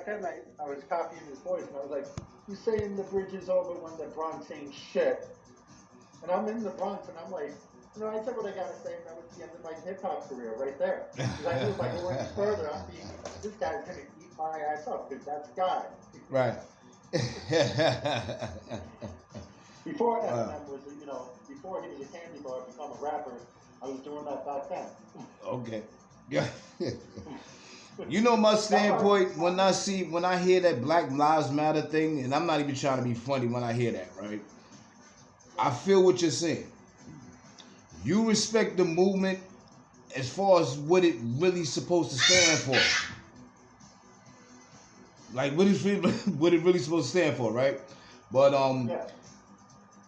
then I was copying his voice, and I was like, "You saying the bridge is over when the Bronx ain't shit?" And I'm in the Bronx, and I'm like, I said what I gotta say, and that was the end of my hip hop career right there. Because I knew if I go any further, this guy's gonna eat my ass up, because that's God. Right. Before Eminem was, before he was a candy bar, become a rapper, I was doing that back then. Okay. Yeah. You know my standpoint when I hear that Black Lives Matter thing, and I'm not even trying to be funny when I hear that, right? I feel what you're saying. You respect the movement as far as what it really supposed to stand for. Like what it really supposed to stand for, right? But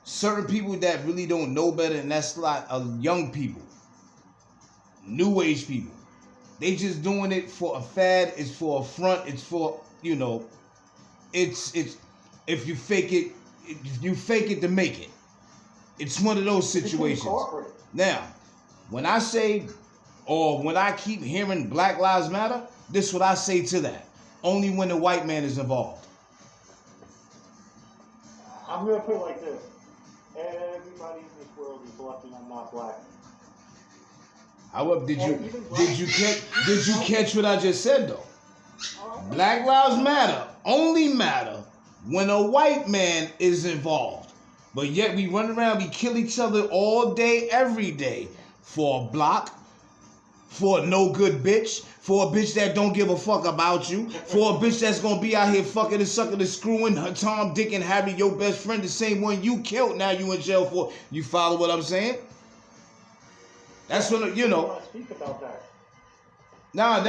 certain people that really don't know better, and that's a lot of young people, new age people. They just doing it for a fad. It's for a front. It's for It's if you fake it to make it. It's one of those situations. Now, when I say, or when I keep hearing Black Lives Matter, this is what I say to that. Only when the white man is involved. I'm gonna put it like this: everybody in this world is lucky I'm not black. However, did you catch what I just said though? Black Lives Matter only matter when a white man is involved. But yet we run around, we kill each other all day, every day for a block, for a no good bitch, for a bitch that don't give a fuck about you, for a bitch that's gonna be out here fucking and sucking and screwing her Tom, Dick, and Harry, your best friend, the same one you killed. Now you in jail for. You follow what I'm saying? That's what Speak about that. No.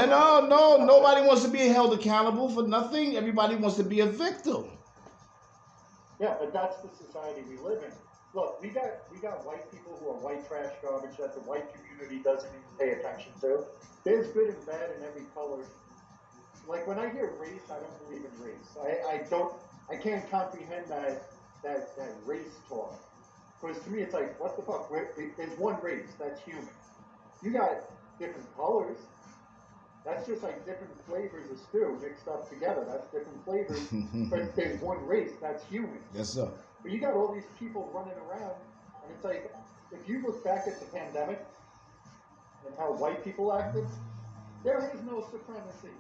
Nobody wants to be held accountable for nothing. Everybody wants to be a victim. Yeah, but that's the society we live in. Look, we got white people who are white trash garbage that the white community doesn't even pay attention to. There's good and bad in every color. Like when I hear race, I don't believe in race. I can't comprehend that race talk. Because to me, it's like, what the fuck? There's one race, that's human. You got different colors. That's just like different flavors of stew mixed up together. That's different flavors. But there's one race, that's human. Yes, sir. But you got all these people running around, and it's like, if you look back at the pandemic and how white people acted, there is no supremacy.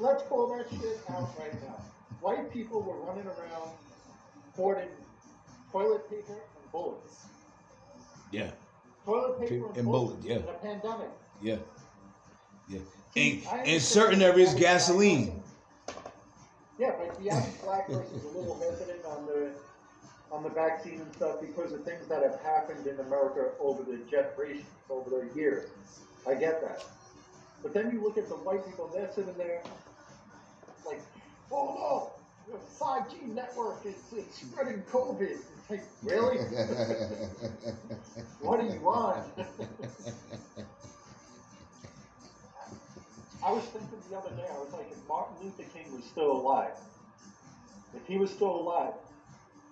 Let's pull that shit out right now. White people were running around hoarding toilet paper and bullets. Yeah. Toilet paper and bullets yeah. in a pandemic. Yeah. Yeah. In certain areas, gasoline. Yeah, but the average black person's a little hesitant on the vaccine and stuff because of things that have happened in America over the generations, over the years. I get that. But then you look at the white people, they're sitting there like, oh no, the 5G network, it's spreading COVID. It's like, really? What do you want? I was thinking the other day, I was like, if Martin Luther King was still alive, if he was still alive,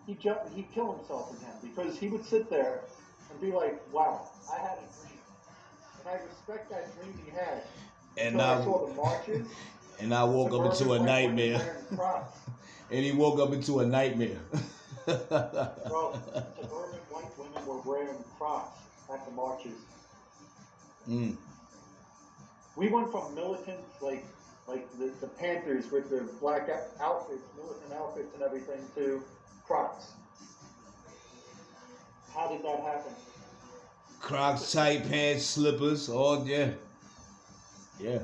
he'd kill himself again, because he would sit there and be like, wow, I had a dream. And I respect that dream he had. And I saw the marches. And I woke up into a nightmare. And he woke up into a nightmare. Bro, suburban white women were wearing Crocs at the marches. Mm. We went from militants, like the Panthers with the black outfits, militant outfits and everything, to Crocs. How did that happen? Crocs, tight pants, slippers, all yeah. Yeah.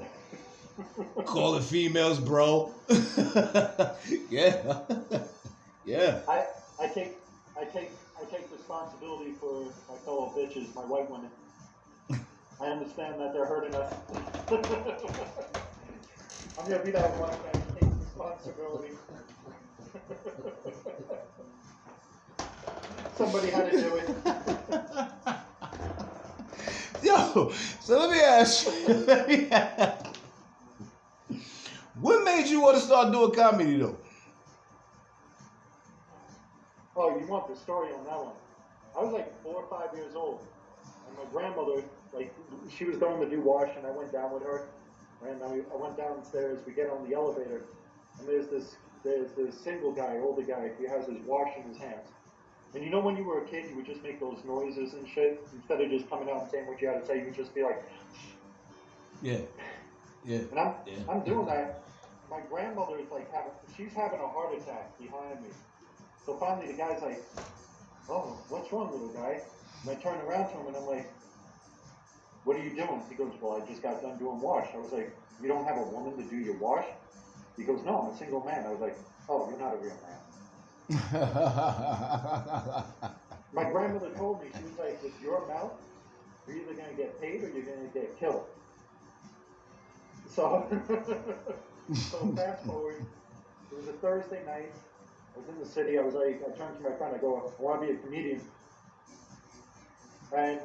Call the females, bro. Yeah. Yeah. I take responsibility for my fellow bitches, my white women. I understand that they're hurting us. I'm gonna be that one that takes responsibility. Somebody had to do it. Yo, so let me ask you. What made you want to start doing comedy though? Oh, you want the story on that one? I was like 4 or 5 years old, and my grandmother, like, she was going to do wash, and I went down with her, And I went downstairs. We get on the elevator, and there's this single guy, older guy. He has his wash in his hands. And you know when you were a kid, you would just make those noises and shit instead of just coming out and saying what you had to say. You would just be like, yeah. And I'm doing that. My grandmother is like she's having a heart attack behind me. So finally the guy's like, oh, what's wrong, little guy? And I turn around to him and I'm like, what are you doing? He goes, well, I just got done doing wash. I was like, you don't have a woman to do your wash? He goes, no, I'm a single man. I was like, oh, you're not a real man. My grandmother told me, she was like, with your mouth, you're either going to get paid or you're going to get killed. So, fast forward, it was a Thursday night. I was in the city. I turned to my friend. I go, I want to be a comedian. And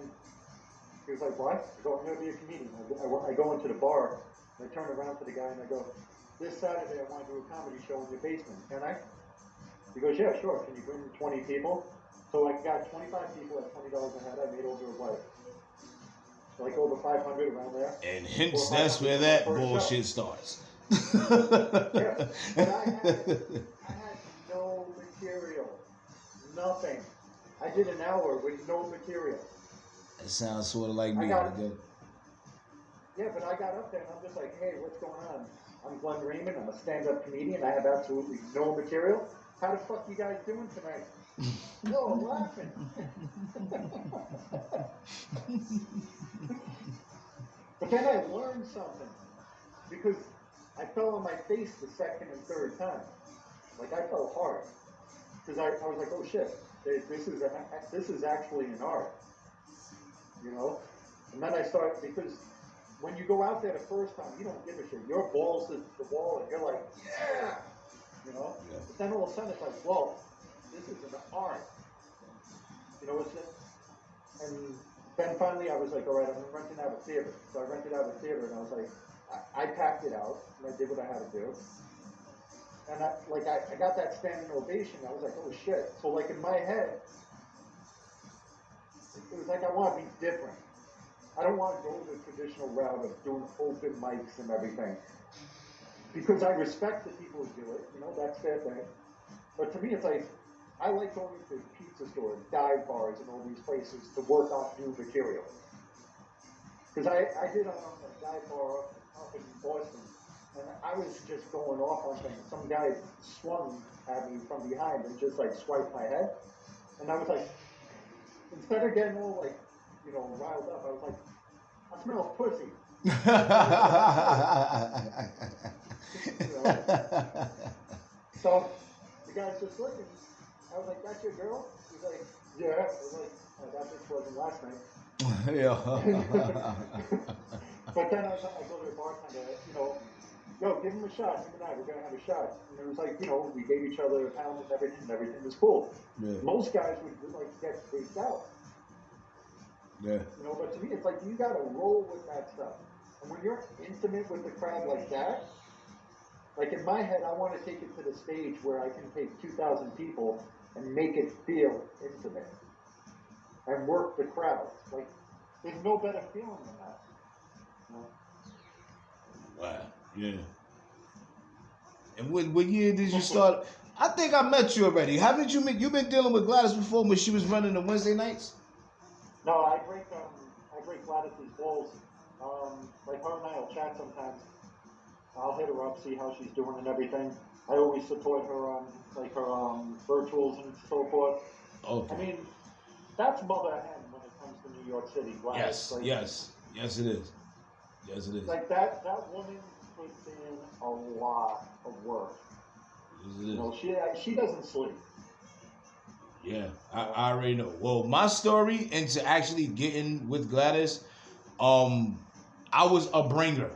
he was like, what? I go, I'm going to be a comedian. I go into the bar, and I turn around to the guy, and I go, this Saturday I want to do a comedy show in your basement. Can I? He goes, yeah, sure. Can you bring 20 people? So I got 25 people at $20 a head. I made over like over 500 around there. And hence that's where that bullshit starts. Yeah, but I had no material, nothing. I did an hour with no material. It sounds sort of like me. Yeah, but I got up there and I'm just like, hey, what's going on? I'm Glenn Raymond. I'm a stand-up comedian. I have absolutely no material. How the fuck you guys doing tonight? No, I'm laughing. But then I learned something because I fell on my face the second and third time. Like I fell hard because I was like, oh shit, this is actually an art, you know. And then I started because when you go out there the first time, you don't give a shit. Your balls to the wall, and you're like, yeah, you know. Yeah. But then all of a sudden it's like, whoa, this is an art, you know. And then finally I was like, all right, I'm renting out a theater. So I rented out a theater, and I was like, I packed it out, and I did what I had to do. And I got that standing ovation. I was like, oh shit. So like in my head, it was like I want to be different. I don't want to go the traditional route of doing open mics and everything. Because I respect the people who do it, you know, that's their thing. But to me, it's like, I like going to pizza stores, dive bars, and all these places to work on new material. Because I did on a dive bar up in Boston, and I was just going off on things. Some guy swung at me from behind and just like swiped my head. And I was like, instead of getting all like, you know, riled up, I was like, I smell pussy. You know? So the guy's just looking. I was like, that's your girl? He's like, yeah. I was like, oh, that bitch wasn't last night. Yeah. But then I go to the bartender, you know, yo, give him a shot. Him and I, we're going to have a shot. And it was like, you know, we gave each other a pound and everything was cool. Yeah. Most guys would like get freaked out. Yeah. You know, but to me, it's like you got to roll with that stuff. And when you're intimate with the crowd like that, like in my head, I want to take it to the stage where I can take 2,000 people and make it feel intimate and work the crowd. Like, there's no better feeling than that. You know? Wow. Yeah. And what year did you start? I think I met you already. Haven't you met? You've been dealing with Gladys before when she was running the Wednesday nights? No, I break Gladys's balls. Like her and I will chat sometimes. I'll hit her up, see how she's doing and everything. I always support her on like her virtuals and so forth. Okay. I mean, that's mother hen when it comes to New York City. Gladys. Yes, like, yes, it is. Yes, it is. Like that woman puts in a lot of work. Yes, it is. You know, she doesn't sleep. Yeah, I already know. Well, my story into actually getting with Gladys, I was a bringer.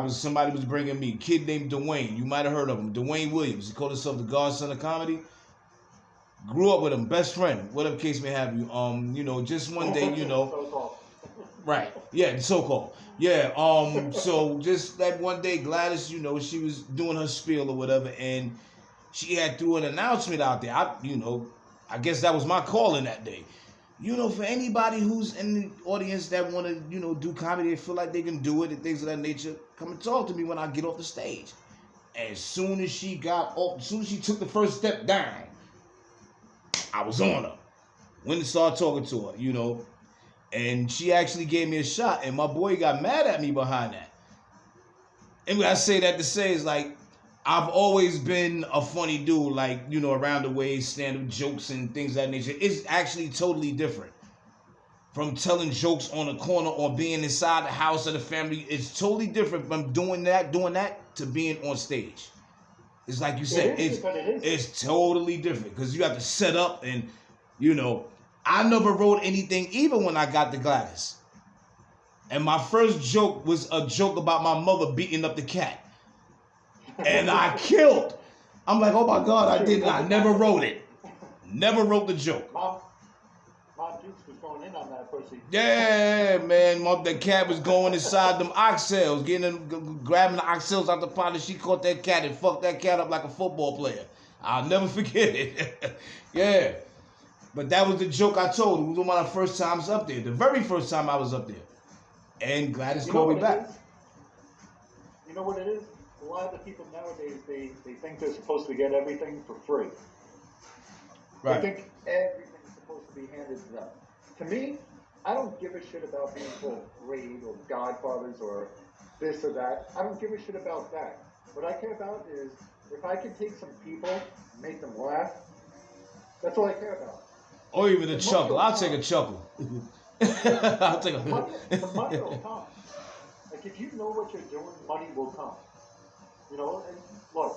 Somebody was bringing me. A kid named Dwayne. You might have heard of him. Dwayne Williams. He called himself the godson of comedy. Grew up with him, best friend, whatever case may have you. You know, just one day, you know. So-called. Right. Yeah, so-called. Yeah. So just that one day, Gladys, you know, she was doing her spiel or whatever, and she had threw an announcement out there. I guess that was my calling that day. You know, for anybody who's in the audience that want to, do comedy and feel like they can do it and things of that nature, come and talk to me when I get off the stage. As soon as she took the first step down, I was on her. Went and started talking to her, and she actually gave me a shot, and my boy got mad at me behind that. And I say that to say is like, I've always been a funny dude, like, around the way, stand-up jokes and things of that nature. It's actually totally different from telling jokes on the corner or being inside the house of the family. It's totally different from doing that to being on stage. It's like you said, it's totally different because you have to set up and, I never wrote anything even when I got to Gladys. And my first joke was a joke about my mother beating up the cat. And I killed. I'm like, oh my God, I didn't. I never wrote it. Never wrote the joke. Mom Dukes was going in on that pussy. Yeah, man. The cat was going inside them oxtails, grabbing the oxtails out the pot, and she caught that cat and fucked that cat up like a football player. I'll never forget it. Yeah. But that was the joke I told. It was one of my first times up there. The very first time I was up there. And Gladys called me back. You know what it is? A lot of the people nowadays, they think they're supposed to get everything for free. Right. They think everything's supposed to be handed to them. To me, I don't give a shit about being called great or godfathers or this or that. I don't give a shit about that. What I care about is if I can take some people and make them laugh, that's all I care about. Or even a chuckle. I'll take a chuckle. I'll take a... The money will come. Like, if you know what you're doing, money will come. And look,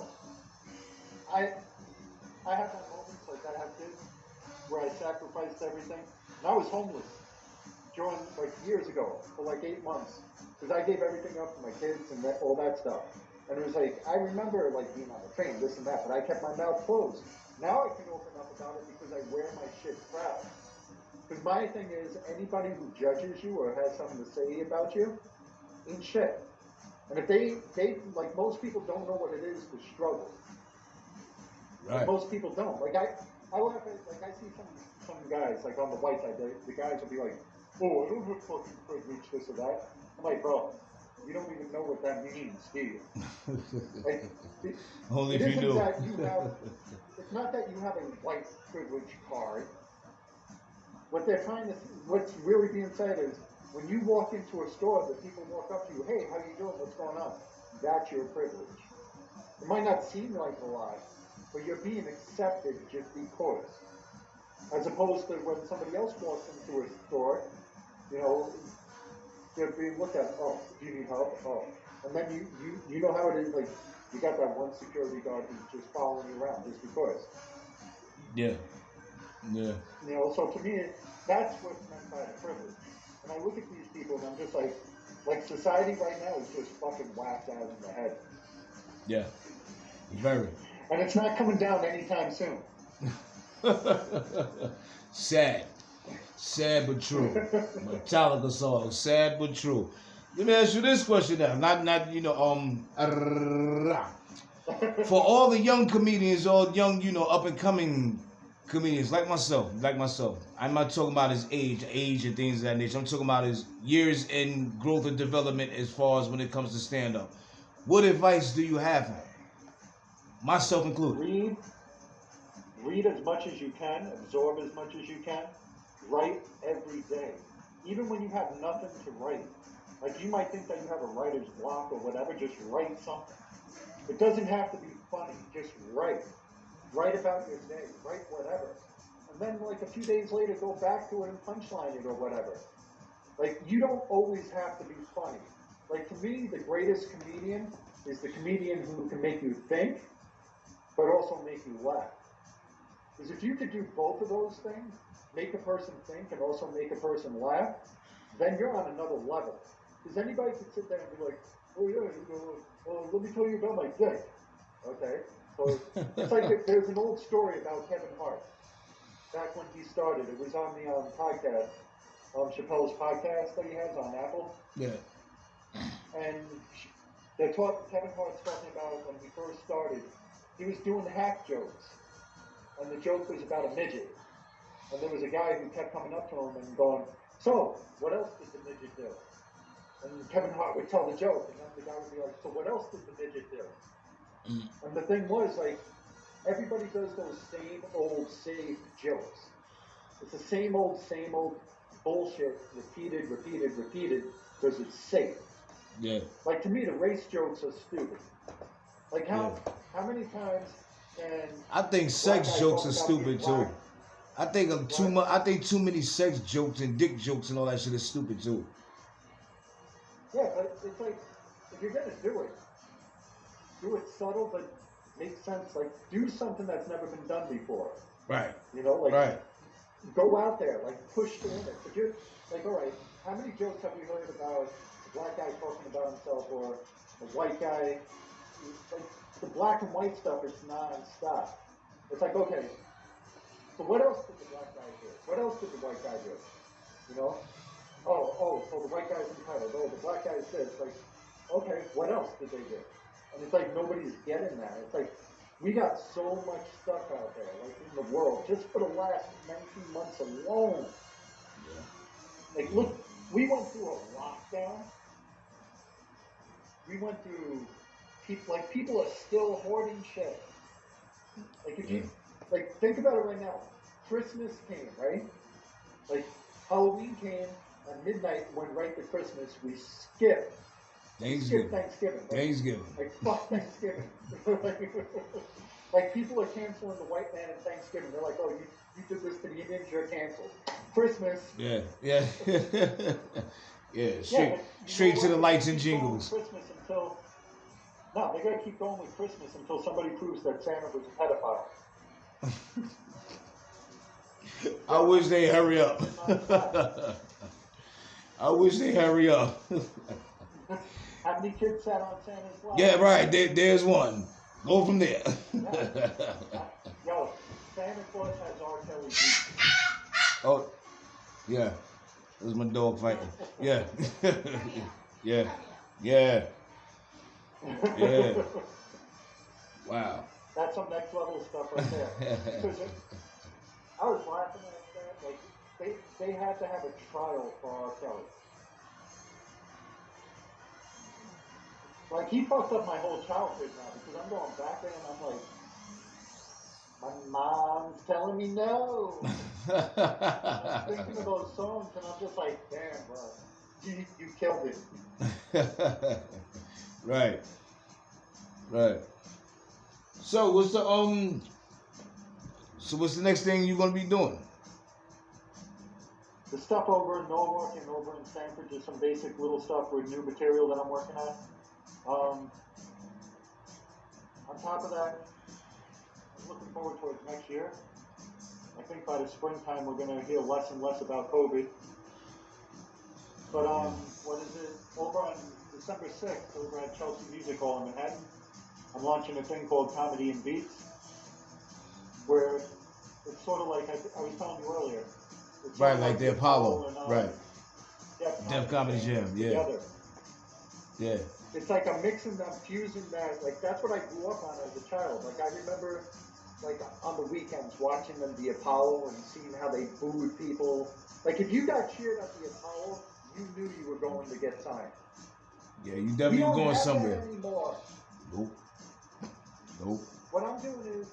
I have my moments, like I have kids, where I sacrificed everything. And I was homeless during, years ago, for 8 months. Because I gave everything up for my kids and all that stuff. And it was I remember, being on the train, this and that, but I kept my mouth closed. Now I can open up about it because I wear my shit proud. Because my thing is, anybody who judges you or has something to say about you ain't shit. And if they most people don't know what it is to struggle. Right. Most people don't. I laugh at, I see some guys, on the white side, the guys will be like, oh, I don't have fucking privilege, this or that. I'm like, bro, you don't even know what that means, do you? Only if you do. It's not that you have a white privilege card. What's really being said is, when you walk into a store, the people walk up to you, hey, how you doing? What's going on? That's your privilege. It might not seem like a lot, but you're being accepted just because. As opposed to when somebody else walks into a store, they're being looked at, oh, do you need help? Oh. And then you know how it is, you got that one security guard who's just following you around just because. Yeah. Yeah. So to me, that's what's meant by the privilege. And I look at these people and I'm just like society right now is just fucking whacked out in the head. Yeah. Very. And it's not coming down anytime soon. Sad. Sad but true. Metallica song. Sad but true. Let me ask you this question now. For all the young comedians, all young, up and coming comedians like myself. I'm not talking about his age and things of that nature. I'm talking about his years in growth and development as far as when it comes to stand-up. What advice do you have for him? Myself included. Read as much as you can, absorb as much as you can, write every day. Even when you have nothing to write. You might think that you have a writer's block or whatever, just write something. It doesn't have to be funny, just write. Write about your day, write whatever. And then a few days later, go back to it and punchline it or whatever. You don't always have to be funny. To me, the greatest comedian is the comedian who can make you think, but also make you laugh. Because if you could do both of those things, make a person think and also make a person laugh, then you're on another level. Because anybody could sit there and be like, oh yeah, let me tell you about my dick. Okay? So it's there's an old story about Kevin Hart. Back when he started, it was on the podcast, Chappelle's podcast that he has on Apple. Yeah. And Kevin Hart's talking about when he first started, he was doing hack jokes. And the joke was about a midget. And there was a guy who kept coming up to him and going, "So, what else did the midget do?" And Kevin Hart would tell the joke, and then the guy would be like, "So what else did the midget do?" And the thing was, like, everybody does those same old safe jokes. It's the same old bullshit, repeated, because it's safe. Yeah. Like, to me, the race jokes are stupid. Like, how many times can I think sex jokes are stupid too. I think too many sex jokes and dick jokes and all that shit is stupid too. Yeah, but it's like, if you're gonna do it subtle, but make sense. Like, do something that's never been done before. Right. You know, like, right. Go out there, like, push the limits. If you're like, all right, how many jokes have you heard about a black guy talking about himself or a white guy? Like, the black and white stuff is non-stop. It's like, okay, so what else did the black guy do? What else did the white guy do? You know? So the white guy's entitled. Oh, the black guy's this. Like, okay, what else did they do? And it's like nobody's getting that. It's like we got so much stuff out there, like in the world, just for the last 19 months alone. Yeah. Like, look, we went through a lockdown. We went through people are still hoarding shit. Like if you think about it right now, Christmas came, right? Like Halloween came at midnight, went right to Christmas. We skipped Thanksgiving. Like fuck Thanksgiving. Like people are canceling the white man and Thanksgiving. They're like, oh, you did this to the Indians, you're canceled. Christmas. Yeah. Straight to the lights and jingles. Christmas until no, they gotta keep going with Christmas until somebody proves that Santa was a pedophile. I wish they hurry up. I wish they hurry up. How many kids sat on Santa's lap? Yeah, right. There's one. Go from there. Yo, Santa Claus has R. Kelly beats. Oh, yeah. That was my dog fighting. Yeah. Yeah. Wow. That's some next level stuff right there. Because I was laughing at that. Like, they had to have a trial for R. Kelly. Like, he fucked up my whole childhood now because I'm going back there and I'm like, my mom's telling me no. I'm thinking of those songs and I'm just like, damn, bro, you killed it. Right. So what's the next thing you're gonna be doing? The stuff over in Norwalk and over in Sanford, just some basic little stuff with new material that I'm working on. On top of that, I'm looking forward towards next year. I think by the springtime we're going to hear less and less about COVID. But what is it? Over on December 6th, over at Chelsea Music Hall in Manhattan, I'm launching a thing called Comedy and Beats, where it's sort of like I was telling you earlier. It's right, like the Apollo. And, right. Def Comedy Jam, yeah. Together. Yeah. It's like I'm fusing that. Like, that's what I grew up on as a child. Like, I remember, like, on the weekends watching them, the Apollo, and seeing how they booed people. Like, if you got cheered at the Apollo, you knew you were going to get signed. Yeah, you definitely were going somewhere. That anymore. Nope. What I'm doing is,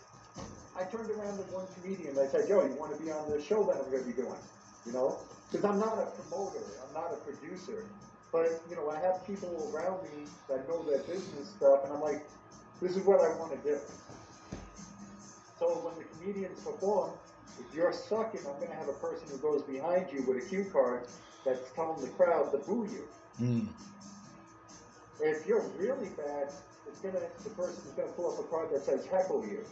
I turned around to one comedian and I said, yo, you want to be on the show that I'm going to be doing? You know? Because I'm not a promoter. I'm not a producer. But, you know, I have people around me that know their business stuff, and I'm like, this is what I want to do. So when the comedians perform, if you're sucking, I'm going to have a person who goes behind you with a cue card that's telling the crowd to boo you. If you're really bad, the person's going to pull up a card that says heckle you.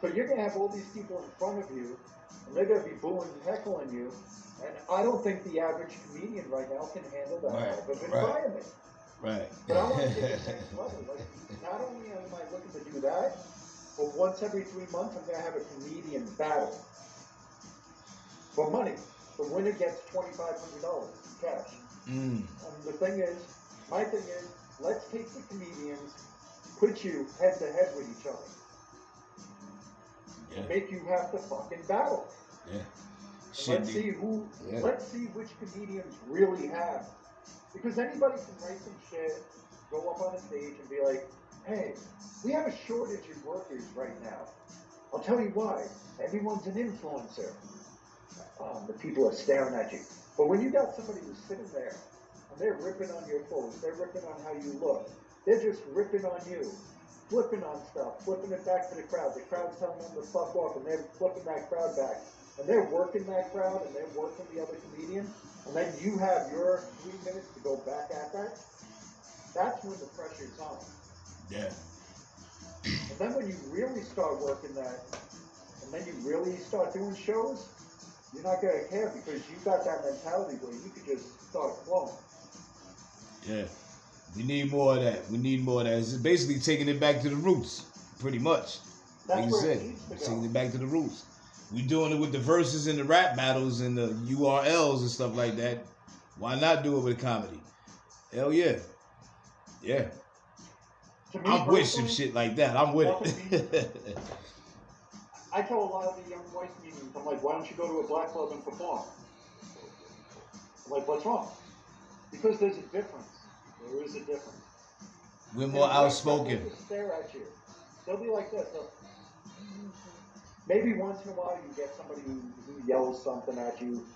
So you're going to have all these people in front of you, and they're going to be booing and heckling you. And I don't think the average comedian right now can handle that type of environment. Right. But I want to take it next level. Like, not only am I looking to do that, but once every 3 months, I'm going to have a comedian battle for money. The winner gets $2,500 cash. And my thing is, let's take the comedians, put you head to head with each other, and make you have to fucking battle. Yeah. Should let's be. see who. Yeah. Let's see which comedians really have. Because anybody can write some shit, go up on a stage and be like, "Hey, we have a shortage of workers right now. I'll tell you why. Everyone's an influencer. The people are staring at you. But when you got somebody who's sitting there and they're ripping on your clothes, they're ripping on how you look, they're just ripping on you, flipping on stuff, flipping it back to the crowd. The crowd's telling them to fuck off, and they're flipping that crowd back. And they're working that crowd, and they're working the other comedian, and then you have your 3 minutes to go back at that. That's when the pressure's on. Yeah. And then when you really start working that, and then you really start doing shows, you're not going to care because you got that mentality where you could just start flowing. Yeah. We need more of that. We need more of that. It's basically taking it back to the roots, pretty much. That's like you where said, it needs to go. taking it back to the roots. We're doing it with the verses and the rap battles and the URLs and stuff like that. Why not do it with comedy? Hell yeah. Yeah. I'm with some shit like that. I'm with it. I tell a lot of the young white comedians, I'm like, why don't you go to a black club and perform? I'm like, what's wrong? Because there's a difference. There is a difference. We're more outspoken. They'll just stare at you. They'll be like this. Maybe once in a while you get somebody who yells something at you,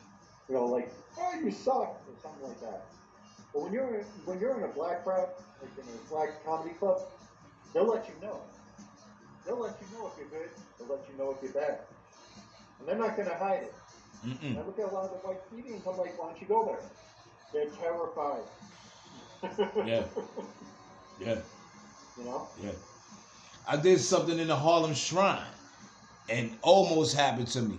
you know, like, oh, you suck, or something like that. But when you're in a black crowd, like in a black comedy club, they'll let you know. They'll let you know if you're good. They'll let you know if you're bad. And they're not going to hide it. And I look at a lot of the white comedians, I'm like, why don't you go there? They're terrified. Yeah. Yeah. You know? Yeah. I did something in the Harlem Shrine and almost happened to me.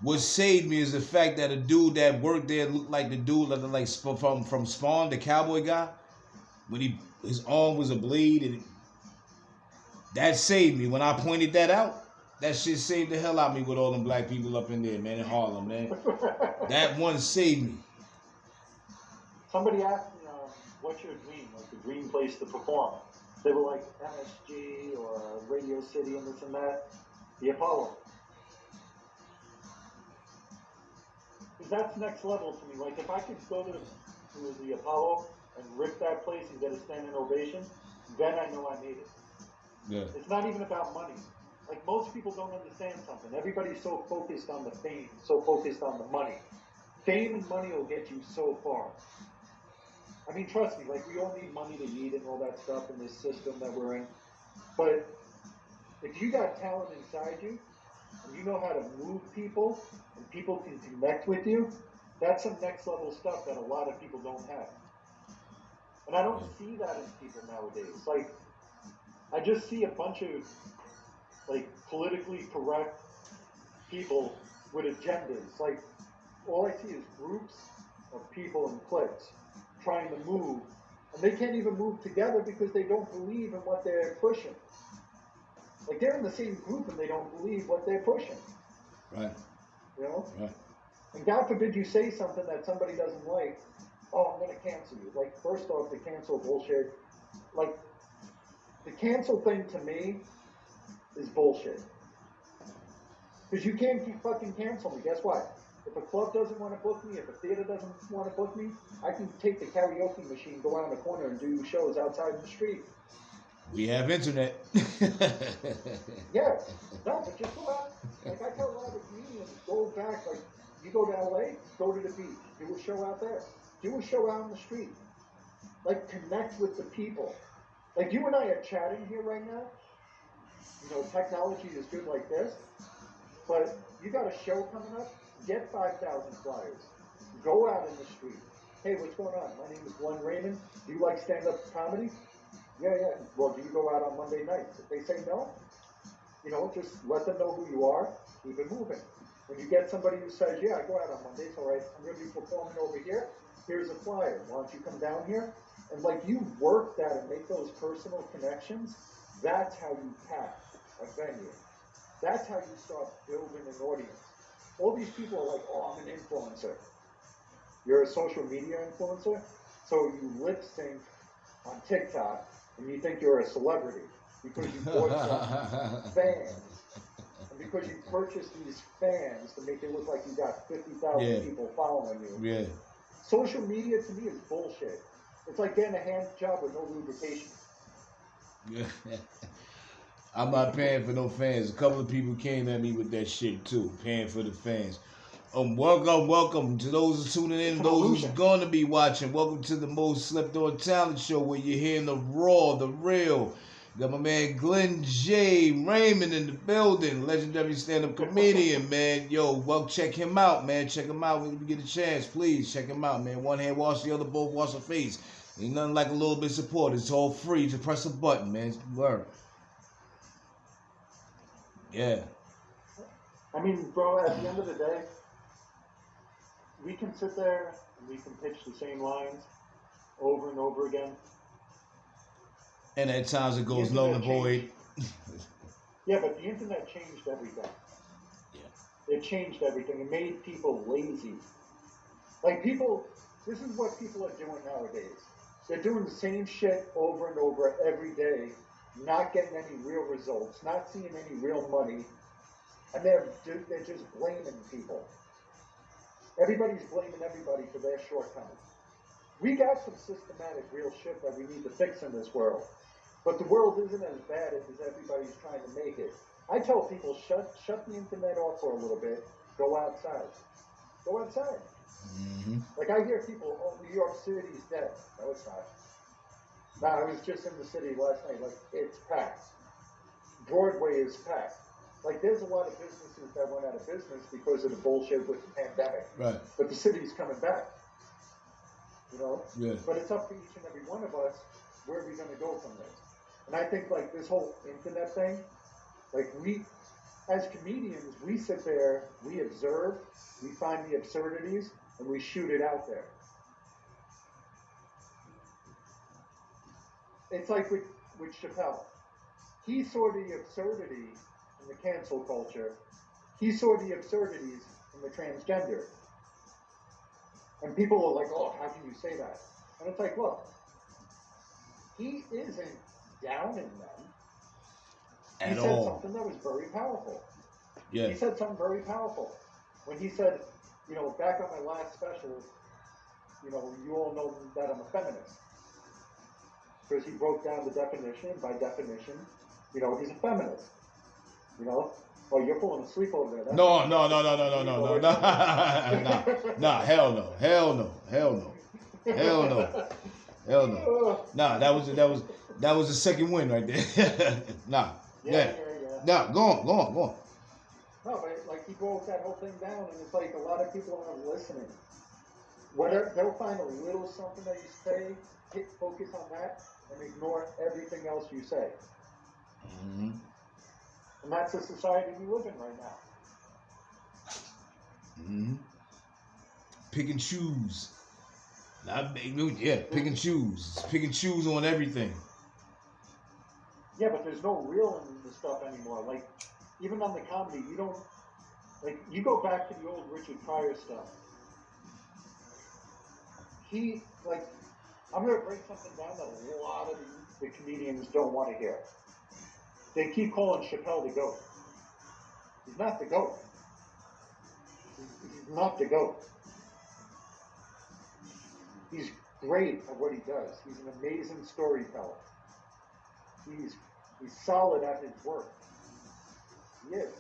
What saved me is the fact that a dude that worked there looked like the dude like from Spawn, the cowboy guy. When his arm was a blade, and that saved me. When I pointed that out, that shit saved the hell out of me with all them black people up in there, man, in Harlem, man. That one saved me. Somebody asked me, what's your dream? Like the dream place to perform. They were like MSG or Radio City and this and that. The Apollo. Because that's next level to me. Like if I could go to the Apollo and rip that place and get a standing ovation, then I know I made it. Yeah. It's not even about money. Like most people don't understand something. Everybody's so focused on the fame, so focused on the money. Fame and money will get you so far. I mean, trust me, like we all need money to eat and all that stuff in this system that we're in. But if you got talent inside you, and you know how to move people, and people can connect with you, that's some next level stuff that a lot of people don't have. And I don't see that in people nowadays. Like, I just see a bunch of, like, politically correct people with agendas. Like, all I see is groups of people and cliques trying to move, and they can't even move together because they don't believe in what they're pushing. Like they're in the same group and they don't believe what they're pushing. Right. You know? Right. And God forbid you say something that somebody doesn't like, oh, I'm going to cancel you. Like, first off, the cancel bullshit. Like, the cancel thing to me is bullshit. Because you can't fucking cancel me. Guess what? If a club doesn't want to book me, if a theater doesn't want to book me, I can take the karaoke machine, go around the corner and do shows outside in the street. We have internet. Yeah. No, but just go out. Like I tell a lot of comedians, go back, like you go to LA, go to the beach, do a show out there. Do a show out in the street. Like connect with the people. Like you and I are chatting here right now. You know, technology is good like this. But you got a show coming up, get 5,000 flyers. Go out in the street. Hey, what's going on? My name is Raymond. Do you like stand-up comedy? Yeah. Well, do you go out on Monday nights? If they say no, you know, just let them know who you are. Keep it moving. When you get somebody who says, yeah, I go out on Mondays, all right, I'm going to be performing over here. Here's a flyer. Why don't you come down here? And like you work that and make those personal connections, that's how you pack a venue. That's how you start building an audience. All these people are like, oh, I'm an influencer. You're a social media influencer, so you lip sync on TikTok and you think you're a celebrity because you bought some fans. And because you purchase these fans to make it look like you got 50,000 people following you. Yeah. Social media to me is bullshit. It's like getting a hand job with no lubrication. Yeah. I'm not paying for no fans. A couple of people came at me with that shit too, paying for the fans. Welcome to those who's tuning in, those who's going to be watching. Welcome to the most slept on talent show where you're hearing the raw, the real. Got my man Glenn J. Raymond in the building, legendary stand-up comedian, man. Yo, well, check him out, man. Check him out when you get a chance. Please check him out, man. One hand wash the other, both wash the face. Ain't nothing like a little bit of support. It's all free. Just press a button, man. Word. Yeah. I mean, bro, at the end of the day, we can sit there and we can pitch the same lines over and over again. And at times it goes null and void. Yeah, but the internet changed everything. Yeah. It changed everything. It made people lazy. Like this is what people are doing nowadays. They're doing the same shit over and over every day, not getting any real results, not seeing any real money, and they're just blaming people. Everybody's blaming everybody for their shortcomings. We got some systematic real shit that we need to fix in this world. But the world isn't as bad as everybody's trying to make it. I tell people, shut the internet off for a little bit, go outside. Go outside. Mm-hmm. Like I hear people, oh, New York City's dead. No, it's not. Nah, I was just in the city last night, like it's packed. Broadway is packed. Like there's a lot of businesses that went out of business because of the bullshit with the pandemic. Right. But the city's coming back. You know? Yeah. But it's up to each and every one of us, where are we going to go from this? And I think like this whole internet thing, like we, as comedians, we sit there, we observe, we find the absurdities, and we shoot it out there. It's like with Chappelle. He saw the absurdity in the cancel culture. He saw the absurdities in the transgender. And people are like, oh, how can you say that? And it's like, look, he isn't downing them. He said something that was very powerful. Yeah. He said something very powerful. When he said, you know, back on my last special, you know, you all know that I'm a feminist. Because he broke down the definition. By definition, you know, he's a feminist. You know? Oh, you're falling asleep over there. No, hell no. Nah, that was the second win right there. Nah. Yeah. Nah, go on. No, but like he broke that whole thing down, and it's like a lot of people aren't listening. Whatever, they'll find a little something that you say, focus on that, and ignore everything else you say. Mm-hmm. And that's the society we live in right now. Mm-hmm. Pick and choose. Pick and choose. Pick and choose on everything. Yeah, but there's no real in the stuff anymore. Like, even on the comedy, you don't, like, you go back to the old Richard Pryor stuff. He, like, I'm going to break something down that a lot of the comedians don't want to hear. They keep calling Chappelle the GOAT. He's not the GOAT. He's not the GOAT. He's great at what he does. He's an amazing storyteller. He's solid at his work. He is.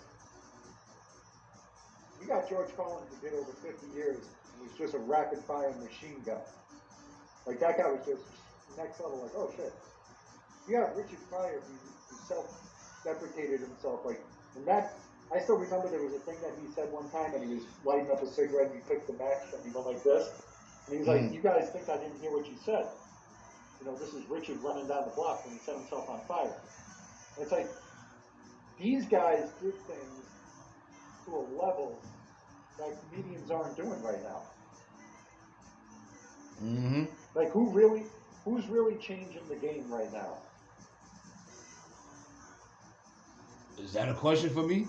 You got George Carlin who did over 50 years and was just a rapid-fire machine gun. Like, that guy was just next level, like, oh, shit. You got Richard Pryor who self-deprecated himself, like, and that, I still remember there was a thing that he said one time, and he was lighting up a cigarette, and he took the match, and he went like this, and he was like, you guys think I didn't hear what you said. You know, this is Richard running down the block when he set himself on fire. And it's like, these guys did things to a level that comedians aren't doing right now. Mm-hmm. Like, who's really changing the game right now? Is that a question for me?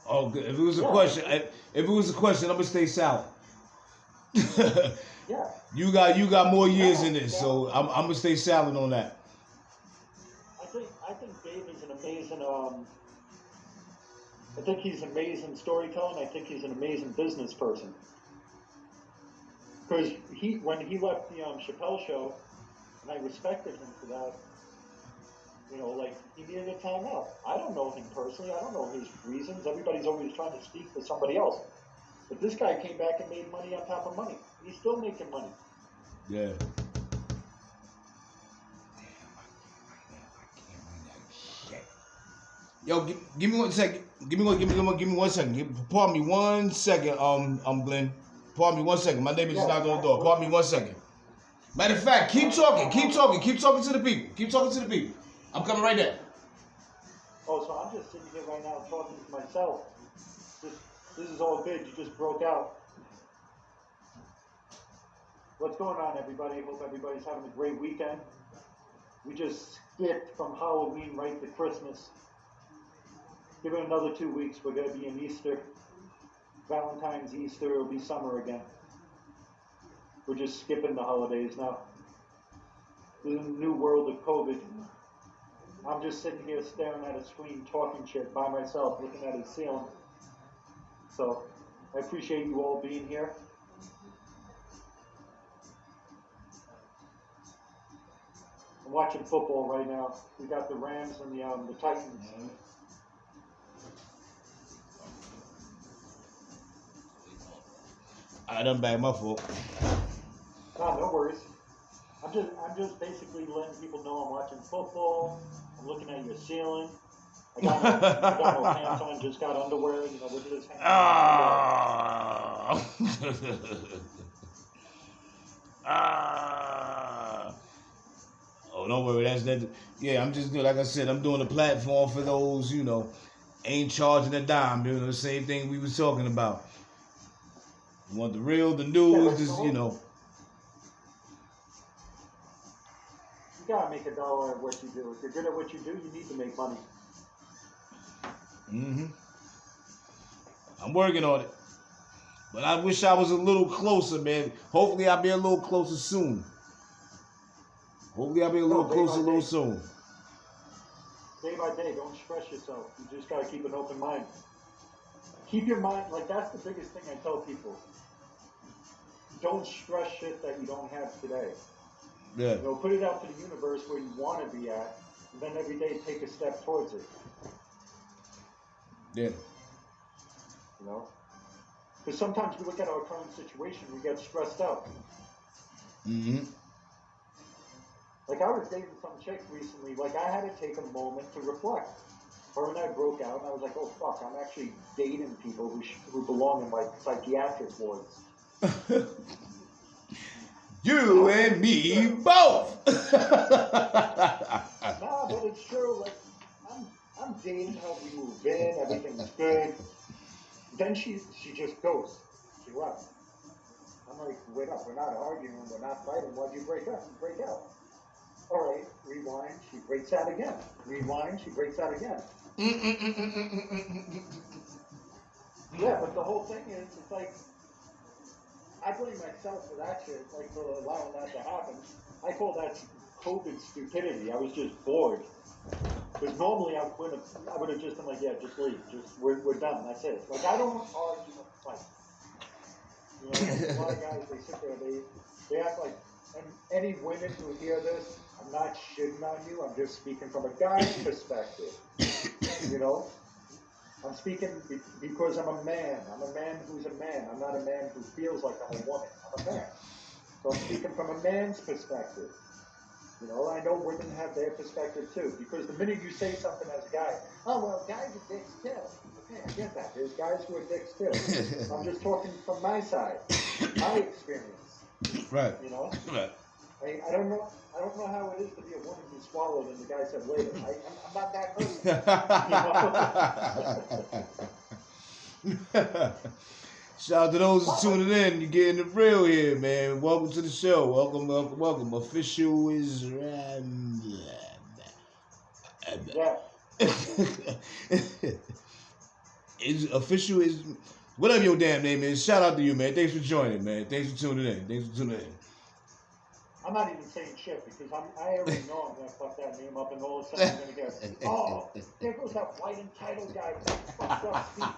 Oh, good. If it was a question, I'm gonna stay silent. Yeah. You got more years in this, so I'm gonna stay silent on that. I think Dave is an amazing I think he's an amazing storyteller, and I think he's an amazing business person. Because when he left the Chappelle show, and I respected him for that, you know, like, he needed a timeout. I don't know him personally. I don't know his reasons. Everybody's always trying to speak for somebody else. But this guy came back and made money on top of money. He's still making money. Yeah. Yo, give me 1 second. Give me 1 second. Pardon me 1 second. Glenn. Pardon me 1 second. My neighbor just knocked on the door. Pardon me 1 second. Matter of fact, keep talking to the people. I'm coming right there. Oh, so I'm just sitting here right now talking to myself. This is all good. You just broke out. What's going on, everybody? Hope everybody's having a great weekend. We just skipped from Halloween right to Christmas. Give it another 2 weeks. We're going to be in Easter. Valentine's, Easter, it'll be summer again. We're just skipping the holidays now. This is a new world of COVID. I'm just sitting here staring at a screen, talking shit by myself, looking at a ceiling. So, I appreciate you all being here. I'm watching football right now. We got the Rams and the Titans. I done back my fault. No worries. I'm just basically letting people know I'm watching football. I'm looking at your ceiling. I got no pants on, just got underwear. You know, look at this. Oh, don't worry. That's that. Yeah, I'm just doing, like I said, I'm doing a platform for those, you know, ain't charging a dime. You know, the same thing we was talking about. You want the real, the news, just, you know. You gotta make $1 at what you do. If you're good at what you do, you need to make money. I'm working on it. But I wish I was a little closer, man. Hopefully I'll be a little closer soon. Soon. Day by day, don't stress yourself. You just gotta keep an open mind. Keep your mind, like, that's the biggest thing I tell people. Don't stress shit that you don't have today. Yeah. You know, put it out to the universe where you want to be at, and then every day take a step towards it. Yeah. You know? Because sometimes we look at our current situation, we get stressed out. Like, I was dating some chick recently, like, I had to take a moment to reflect. Her and I broke out, and I was like, oh, fuck, I'm actually dating people who belong in, like, psychiatric wards. You and me both. Nah, but it's true. Like, I'm dating her. We move in. Everything's good. Then she just goes. She left. I'm like, wait up. We're not arguing. We're not fighting. Why'd you break up? You break out. All right. Rewind. She breaks out again. Rewind. She breaks out again. Yeah, but the whole thing is, it's like, I blame myself for that shit, like, for allowing that to happen. I call that COVID stupidity. I was just bored. Because normally I would have just been like, yeah, just leave. We're done. That's it. Like, I don't argue and fight. You know, like, a lot of guys, they sit there, they act like, and any women who hear this, I'm not shitting on you. I'm just speaking from a guy's perspective. You know? I'm speaking because I'm a man. I'm a man who's a man. I'm not a man who feels like I'm a woman. I'm a man. So I'm speaking from a man's perspective. You know, I know women have their perspective too. Because the minute you say something as a guy, oh, well, guys are dicks too. Okay, I get that. There's guys who are dicks too. I'm just talking from my side, my experience. Right. You know? Right. I don't know how it is to be a woman who swallowed and the guy said later. I'm not that person. Shout out to those who's tuning in. You're getting it real here, man. Welcome to the show. Welcome. Official is official is whatever your damn name is. Shout out to you, man. Thanks for joining, man. Thanks for tuning in. I'm not even saying shit because I already know I'm gonna fuck that name up, and all of a sudden I'm gonna go, oh, there goes that white entitled guy with that fucked up speech.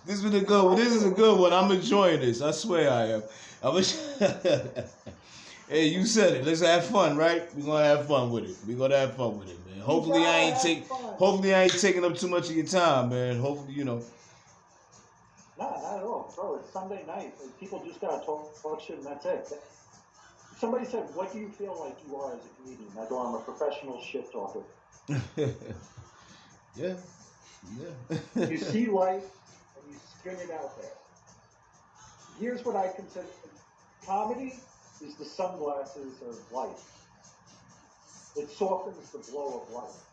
This is a good one. This is a good one. I'm enjoying this. I swear I am. Hey, you said it. Let's have fun, right? We're gonna have fun with it. We're gonna have fun with it, man. Hopefully I ain't taking up too much of your time, man. Hopefully, you know. No, not at all, bro. It's Sunday night. People just gotta talk shit, and that's it. Somebody said, "What do you feel like you are as a comedian?" I go, "I'm a professional shit talker." Yeah. You see life and you spin it out there. Here's what I consider comedy is the sunglasses of life. It softens the blow of life.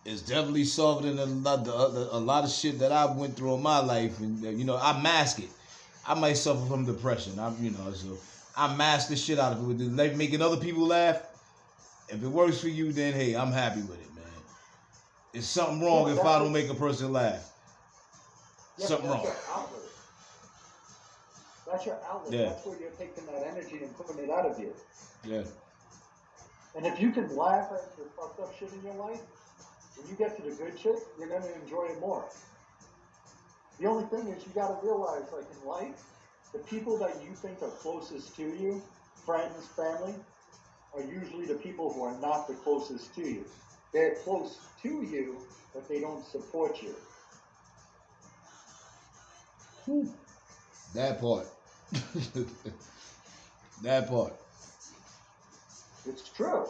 It's definitely softer than a lot of shit that I went through in my life, and you know I mask it. I might suffer from depression. So I mask the shit out of it with making other people laugh. If it works for you, then hey, I'm happy with it, man. It's something wrong if I don't make a person laugh. Yeah, something wrong. Your outlet. That's your outlet. Yeah. That's where you're taking that energy and putting it out of you. Yeah. And if you can laugh at the fucked up shit in your life, when you get to the good shit, you're going to enjoy it more. The only thing is you got to realize, like in life, the people that you think are closest to you, friends, family, are usually the people who are not the closest to you. They're close to you, but they don't support you. That part. That part. It's true.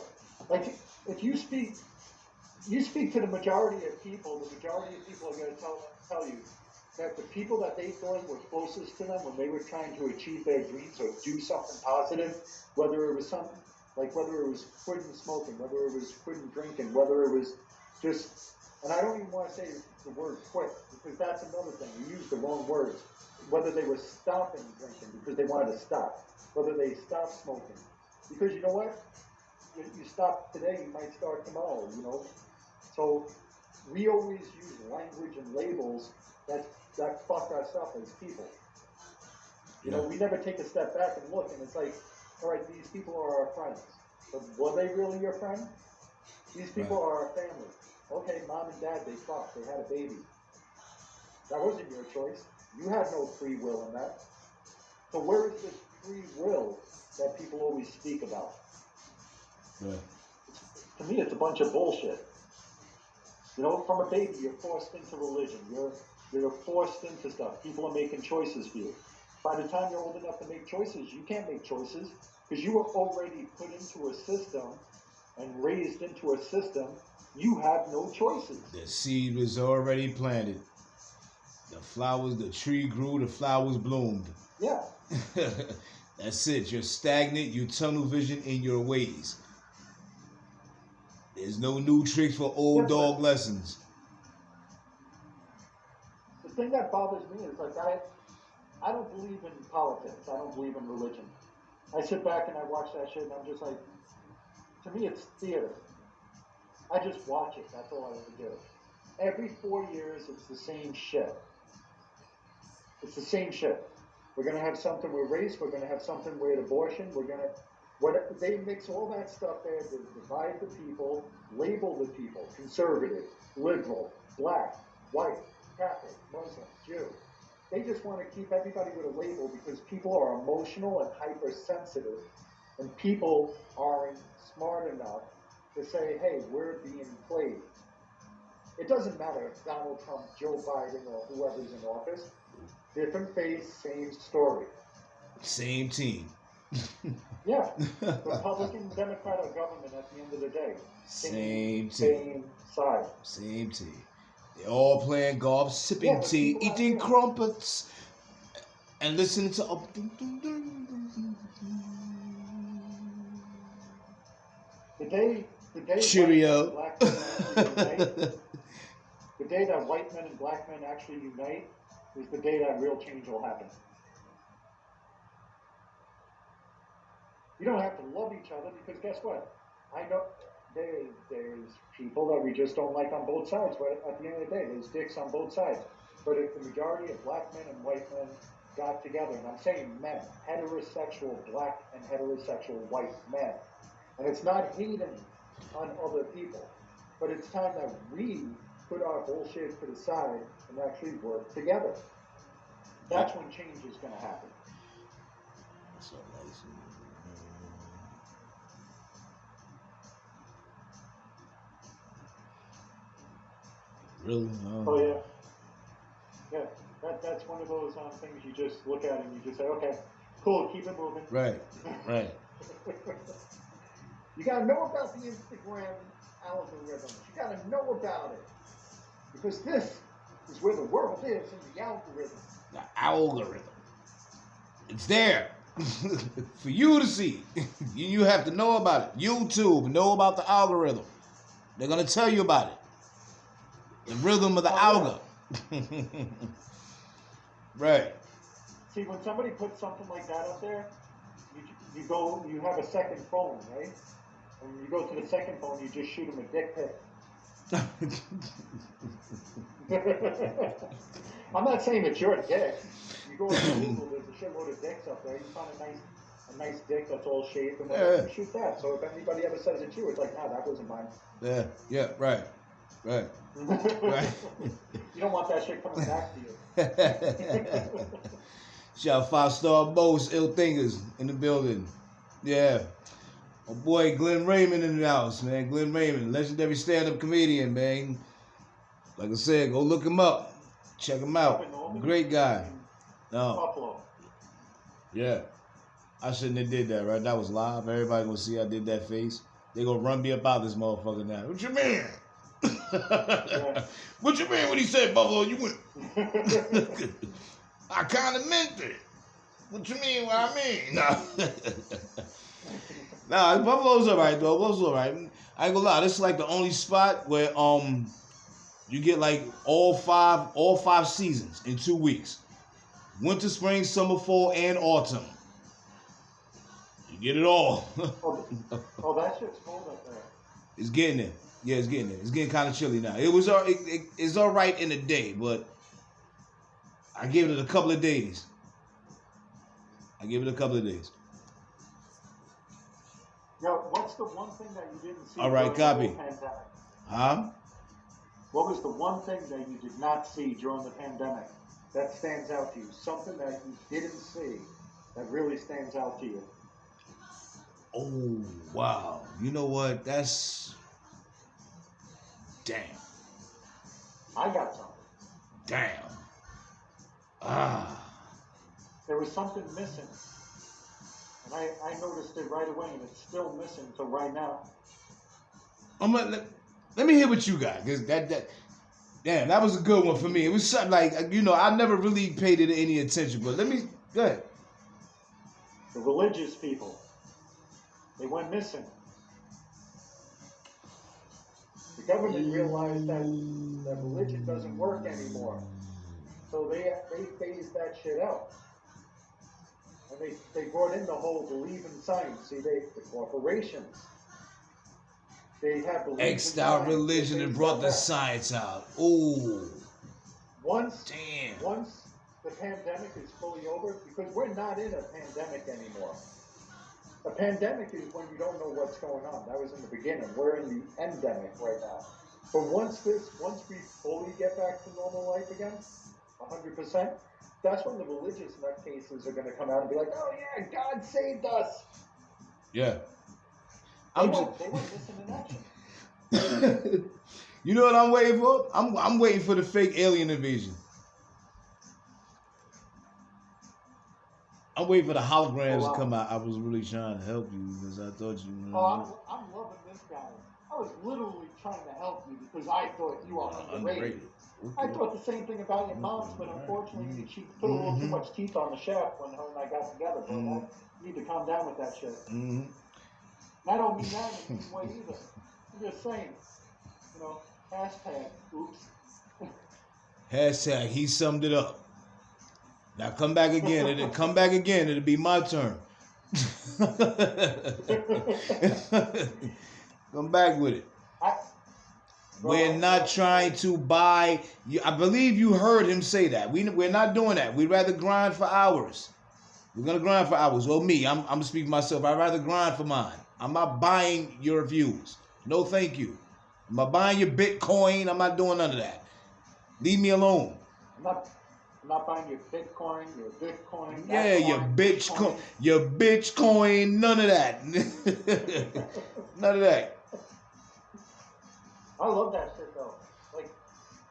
Like if you speak to the majority of people, the majority of people are going to tell you that the people that they thought were closest to them when they were trying to achieve their dreams or do something positive, whether it was something like whether it was quitting smoking, whether it was quitting drinking, whether it was just, and I don't even want to say the word quit because that's another thing. You use the wrong words. Whether they were stopping drinking because they wanted to stop, whether they stopped smoking, because you know what? You stop today, you might start tomorrow, you know? So we always use language and labels that fuck us up as people. You know, we never take a step back and look, and it's like, all right, these people are our friends. But were they really your friend? These people are our family. Okay, mom and dad, they fucked, they had a baby. That wasn't your choice. You had no free will in that. So where is this free will that people always speak about? Yeah. To me, it's a bunch of bullshit. You know, from a baby, you're forced into religion. You're forced into stuff. People are making choices for you. By the time you're old enough to make choices, you can't make choices because you were already put into a system and raised into a system. You have no choices. The seed was already planted. The tree grew, the flowers bloomed. Yeah. That's it. You're stagnant, you tunnel vision in your ways. There's no new tricks for old dog lessons. The thing that bothers me is like I don't believe in politics. I don't believe in religion. I sit back and I watch that shit and I'm just like, to me it's theater. I just watch it. That's all I do. Every 4 years it's the same shit. It's the same shit. We're gonna have something with race. We're gonna have something with abortion. They mix all that stuff there to divide the people, label the people, conservative, liberal, black, white, Catholic, Muslim, Jew. They just want to keep everybody with a label because people are emotional and hypersensitive, and people aren't smart enough to say, hey, we're being played. It doesn't matter if Donald Trump, Joe Biden, or whoever's in office. Different face, same story. Same team. Yeah. Republican, Democrat, or government at the end of the day. Same team. Same side. Same team. They're all playing golf, sipping tea, eating crumpets, and listening to the day Cheerio. The day that white men and black men actually unite is the day that real change will happen. You don't have to love each other because guess what? I know there's people that we just don't like on both sides, but at the end of the day, there's dicks on both sides. But if the majority of black men and white men got together, and I'm saying men, heterosexual black and heterosexual white men, and it's not hating on other people, but it's time that we put our bullshit to the side and actually work together. That's when change is going to happen. So nice. Really? Oh yeah. Yeah, that's one of those things you just look at and you just say, okay, cool, keep it moving. Right, right. You got to know about the Instagram algorithms. You got to know about it. Because this is where the world is in the algorithm. The algorithm. It's there for you to see. You have to know about it. YouTube, know about the algorithm. They're going to tell you about it. The rhythm of the algo. Right. See, when somebody puts something like that up there, you have a second phone, right? And when you go to the second phone, you just shoot them a dick pic. I'm not saying it's your dick. You go to Google, there's a shitload of dicks up there. You find a nice dick that's all shaved and whatever, you shoot that. So if anybody ever says it's you, it's like, nah, that wasn't mine. Yeah, right. Right. Right. You don't want that shit coming back to you. Shout 5-star most ill thinkers in the building. Yeah. My boy Glenn Raymond in the house, man. Glenn Raymond, legendary stand-up comedian, man. Like I said, go look him up. Check him out. Great guy. No. Buffalo. Yeah. I shouldn't have did that, right? That was live. Everybody gonna see I did that face. They gonna run me about this motherfucker now. What you mean? Yeah. What you mean when he said Buffalo? You went. I kind of meant it. What you mean? What I mean? Nah, Buffalo's alright though. Buffalo's alright. I ain't gonna lie. This is like the only spot where you get like all five seasons in 2 weeks. Winter, spring, summer, fall, and autumn. You get it all. Oh, that shit's cold up there. It's getting there. Yeah, it's getting there. It's getting kind of chilly now. It's all right in the day, but I give it a couple of days. Yo, what's the one thing that you didn't see? All right, copy. During the pandemic? Huh? What was the one thing that you did not see during the pandemic that stands out to you? Something that you didn't see that really stands out to you? Oh, wow. You know what? That's... Damn. I got something. Damn. Ah. There was something missing. And I noticed it right away, and it's still missing till right now. Let me hear what you got. Cause damn, that was a good one for me. It was something like, I never really paid it any attention, but go ahead. The religious people, they went missing. The government realized that religion doesn't work anymore. So they phased that shit out. And they brought in the whole believe in science. See, the corporations, they have belief in X'd out science. religion and brought the science out. Ooh. Once the pandemic is fully over, because we're not in a pandemic anymore. A pandemic is when you don't know what's going on. That was in the beginning. We're in the endemic right now. But once we fully get back to normal life again, 100%, that's when the religious nutcases are going to come out and be like, oh yeah, God saved us. Yeah. They weren't missing in action. You know what I'm waiting for? I'm waiting for the fake alien invasion. I'm waiting for the holograms to come out. I was really trying to help you because I thought you. Oh, I'm loving this guy. I was literally trying to help you because I thought you were underrated. Okay. I thought the same thing about your moms, but unfortunately she put a little too much teeth on the shaft when her and I got together. But I need to calm down with that shit. And I don't mean that in any way either. I'm just saying, hashtag oops. Hashtag he summed it up. Now come back again. It'll be my turn. Come back with it. We're not trying to buy. I believe you heard him say that. We're not doing that. We'd rather grind for hours. We're gonna grind for hours. Well, me, I'm speaking myself. I'd rather grind for mine. I'm not buying your views. No, thank you. I'm not buying your Bitcoin. I'm not doing none of that. Leave me alone. I'm not buying your Bitcoin, your Bitcoin. Yeah, your Bitcoin, none of that. None of that. I love that shit though. Like,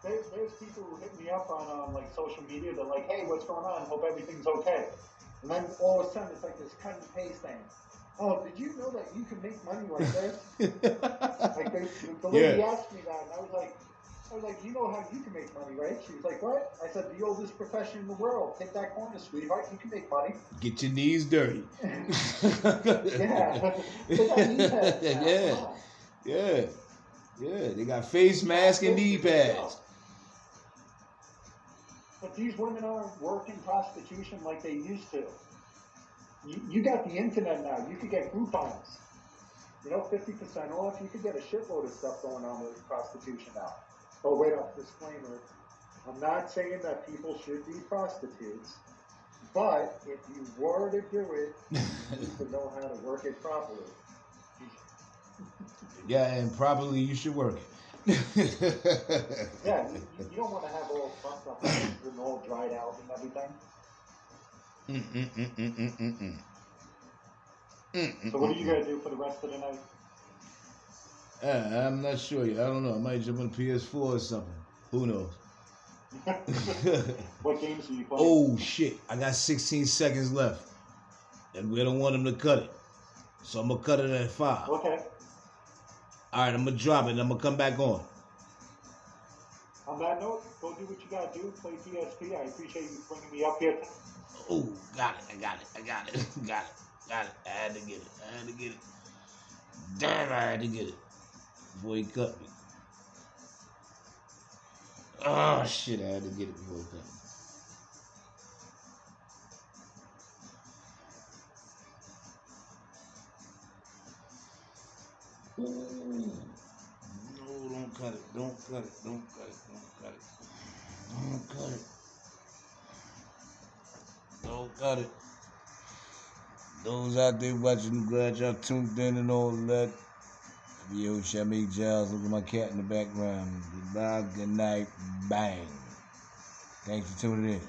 there's people who hit me up on like social media. They're like, "Hey, what's going on? Hope everything's okay." And then all of a sudden, it's like this cut and paste thing. Oh, did you know that you can make money like this? Like the lady asked me that, and I was like, you know how you can make money, right? She was like, what? I said, the oldest profession in the world. Take that corner, sweetheart. You can make money. Get your knees dirty. Yeah. They got knee pads now. Yeah. They got face masks and knee pads. But these women aren't working prostitution like they used to. You got the internet now. You could get Groupons. 50% off. You could get a shitload of stuff going on with prostitution now. Oh, wait up, disclaimer. I'm not saying that people should be prostitutes, but if you were to do it, you need to know how to work it properly. Yeah, and properly you should work it. Yeah, you don't want to have all fucked up and all dried out and everything. So what are you going to do for the rest of the night? I'm not sure yet. I don't know. I might jump on PS4 or something. Who knows? What games are you playing? Oh, shit. I got 16 seconds left. And we don't want him to cut it. So I'm going to cut it at 5. Okay. All right, I'm going to drop it and I'm going to come back on. On that note, go do what you got to do. Play PSP. I appreciate you bringing me up here. Oh, got it. I got it. I had to get it. Damn, I had to get it. Before he cut me. Oh, shit, I had to get it before he cut me. Ooh. No, don't cut it. Don't cut it. Those out there watching, glad y'all tuned in and all that. Yo, Shamik Giles, look at my cat in the background. Goodbye, good night, bang. Thanks for tuning in.